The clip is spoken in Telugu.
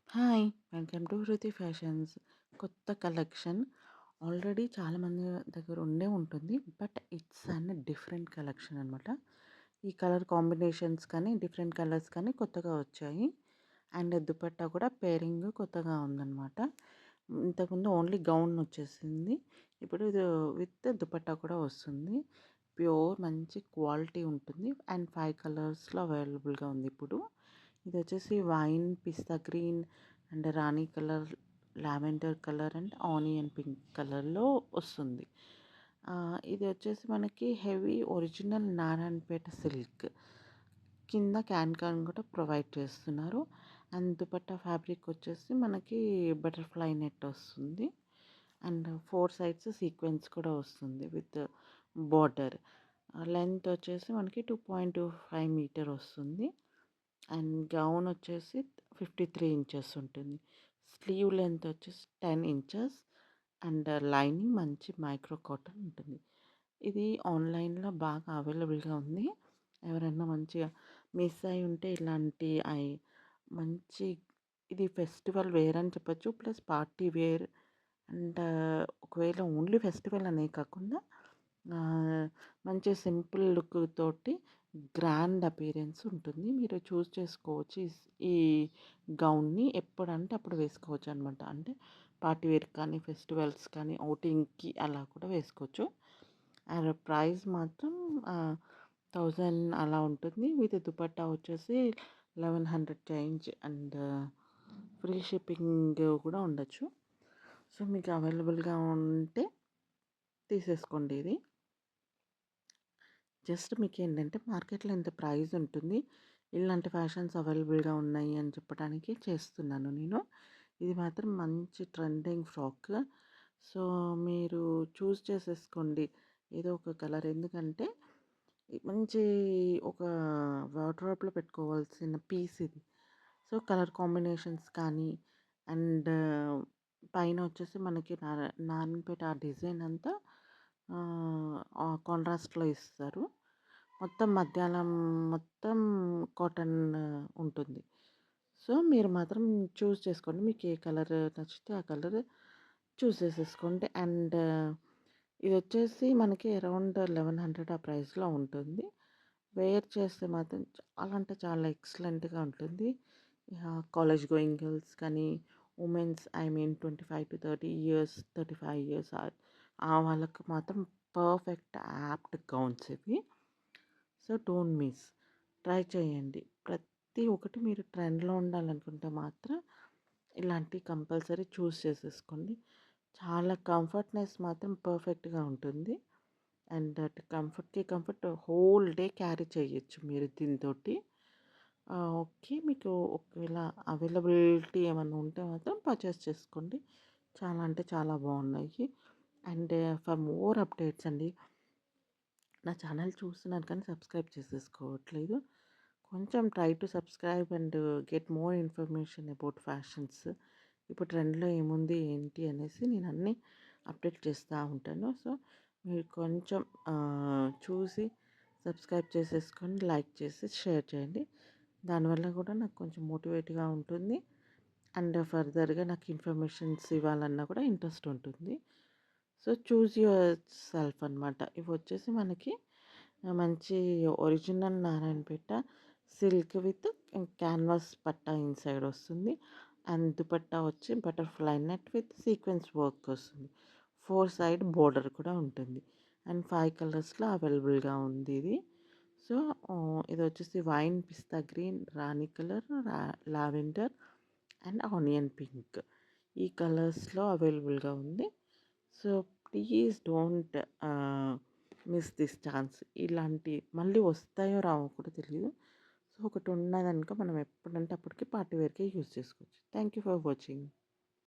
హాయ్! వెల్కమ్ టు 'హృతి ఫ్యాషన్స్' కొత్త కలెక్షన్. ఆల్రెడీ చాలామంది దగ్గర ఉండే ఉంటుంది. బట్ ఇట్స్ డిఫరెంట్ కలెక్షన్ అనమాట. ఈ కలర్ కాంబినేషన్స్ కానీ, డిఫరెంట్ కలర్స్ కానీ కొత్తగా వచ్చాయి. అండ్ దుపట్టా కూడా పేరింగ్ కొత్తగా ఉందనమాట. ఇంతకుముందు ఓన్లీ గౌన్ వచ్చేసింది. ఇప్పుడు ఇది విత్ దుపట్టా కూడా వస్తుంది. ప్యూర్ మంచి క్వాలిటీ ఉంటుంది. అండ్ 5 కలర్స్‌లో అవైలబుల్‌గా ఉంది ఇప్పుడు. ఇదొచ్చేసి wine, pista green and rani colour, lavender colour and onion pink కలర్‌లో వస్తుంది. ఇది వచ్చేసి మనకి హెవీ ఒరిజినల్ నారాయణపేట సిల్క్. కింద క్యాన్ కూడా ప్రొవైడ్ చేస్తున్నారు. అండ్ దుపట్టా ఫ్యాబ్రిక్ వచ్చేసి మనకి బటర్‌ఫ్లై నెట్ వస్తుంది. అండ్ 4 సైడ్స్ సీక్వెన్స్ కూడా వస్తుంది విత్ బోర్డర్. లెంత్ వచ్చేసి మనకి 2.25 మీటర్ వస్తుంది. అండ్ గౌన్ వచ్చేసి 53 ఇంచెస్ ఉంటుంది. స్లీవ్ లెంత్ వచ్చేసి 10 ఇంచెస్ అండ్ లైనింగ్ మంచి మైక్రో కాటన్ ఉంటుంది. ఇది ఆన్‌లైన్‌లో బాగా అవైలబుల్‌గా ఉంది. ఎవరైనా మంచిగా మిస్ అయ్యి ఉంటే ఇలాంటి మంచి ఇది ఫెస్టివల్ వేర్ అని చెప్పొచ్చు. ప్లస్ పార్టీ వేర్ అండ్ ఒకవేళ ఓన్లీ ఫెస్టివల్ అనే కాకుండా ఆహ్, మంచి సింపుల్ లుక్ తోటి గ్రాండ్ అపియరెన్స్ ఉంటుంది. మీరు చూజ్ చేసుకోవచ్చు. ఈ గౌన్‌ని ఎప్పుడంటే అప్పుడు వేసుకోవచ్చనమాట. అంటే పార్టీ వేర్ కానీ, ఫెస్టివల్స్ కానీ, ఔటింగ్‌కి అలా కూడా వేసుకోవచ్చు. అండ్ ప్రైస్ మాత్రం 1000 అలా ఉంటుంది. విత్ దుపట్టా వచ్చేసి 1100 చేంజ్ అండ్ ఫ్రీ షిప్పింగ్ కూడా ఉండొచ్చు. సో, మీకు అవైలబుల్‌గా ఉంటే తీసేసుకోండి ఇది. జస్ట్ మీకేంటంటే మార్కెట్‌లో ఇంత ప్రైస్ ఉంటుంది. ఇలాంటి ఫ్యాషన్స్ అవైలబుల్‌గా ఉన్నాయి అని చెప్పడానికి చేస్తున్నాను నేను. ఇది మాత్రం మంచి ట్రెండింగ్ ఫ్రాక్. సో, మీరు చూజ్ చేసేసుకోండి ఏదో ఒక కలర్. ఎందుకంటే మంచి ఒక వార్డ్‌రోబ్‌లో పెట్టుకోవాల్సిన పీస్ ఇది. సో, కలర్ కాంబినేషన్స్ కానీ అండ్ పైన వచ్చేసి మనకి నారాయణపేట ఆ డిజైన్ అంతా కాంట్రాస్ట్‌లో ఇస్తారు. మొత్తం మధ్యాహ్నం మొత్తం కాటన్ ఉంటుంది. సో, మీరు మాత్రం చూజ్ చేసుకోండి. మీకు ఏ కలర్ నచ్చితే ఆ కలర్ చూజ్ చేసేసుకోండి. అండ్ ఇదొచ్చేసి మనకి అరౌండ్ 1100 ఆ ప్రైస్‌లో ఉంటుంది. వేర్ చేస్తే మాత్రం చాలా అంటే చాలా ఎక్సలెంట్‌గా ఉంటుంది. కాలేజ్ గోయింగ్ గర్ల్స్ కానీ, womens I mean 25-30 years, 35 years ఆ వాళ్ళకి మాత్రం పర్ఫెక్ట్ యాప్ట్ గౌన్స్ ఇవి. So, don't miss. ట్రై చేయండి. ప్రతి ఒక్కటి మీరు ట్రెండ్‌లో ఉండాలనుకుంటే మాత్రం ఇలాంటివి కంపల్సరీ చూజ్ చేసేసుకోండి. చాలా కంఫర్ట్‌నెస్ మాత్రం పర్ఫెక్ట్‌గా ఉంటుంది. అండ్ దట్ కంఫర్ట్‌కి కంఫర్ట్ హోల్ డే క్యారీ చేయొచ్చు మీరు దీనితోటి. ఓకే. మీకు ఒకవేళ అవైలబిలిటీ ఏమన్నా ఉంటే మాత్రం పర్చేస్ చేసుకోండి. చాలా అంటే చాలా బాగున్నాయి. అండ్ ఫర్ మోర్ అప్డేట్స్ అండి, నా ఛానల్ చూస్తున్నాను కానీ సబ్స్క్రైబ్ చేసేసుకోవట్లేదు. కొంచెం try to subscribe and get more information about fashions. ఇప్పుడు ట్రెండ్‌లో ఏముంది, ఏంటి అనేసి నేను అన్నీ అప్డేట్ చేస్తూ ఉంటాను. సో, మీరు కొంచెం చూసి సబ్స్క్రైబ్ చేసేసుకొని, లైక్ చేసి, షేర్ చేయండి. దానివల్ల కూడా నాకు కొంచెం మోటివేట్‌గా ఉంటుంది. అండ్ ఫర్దర్‌గా నాకు ఇన్ఫర్మేషన్స్ ఇవ్వాలన్నా కూడా ఇంట్రెస్ట్ ఉంటుంది. సో, చూజ్ యువర్ సెల్ఫ్ అనమాట. ఇవొచ్చేసి మనకి మంచి original Narayanpet silk with canvas patta inside వస్తుంది. అండ్ దుపట్టా వచ్చి butterfly net with sequence work వస్తుంది. 4 సైడ్ బోర్డర్ కూడా ఉంటుంది. అండ్ 5 కలర్స్‌లో అవైలబుల్‌గా ఉంది ఇది. సో, ఇదొచ్చేసి wine, pista green, rani colour, lavender and onion pink. ఈ కలర్స్‌లో అవైలబుల్‌గా ఉంది. So, please don't miss this chance. ఇలాంటి మళ్ళీ వస్తాయో రావో కూడా తెలీదు. సో, ఒకటి ఉన్నదనుకో మనం ఎప్పుడంటే అప్పటికి పార్టీ వేర్‌కి యూజ్ చేసుకోవచ్చు. Thank you for watching.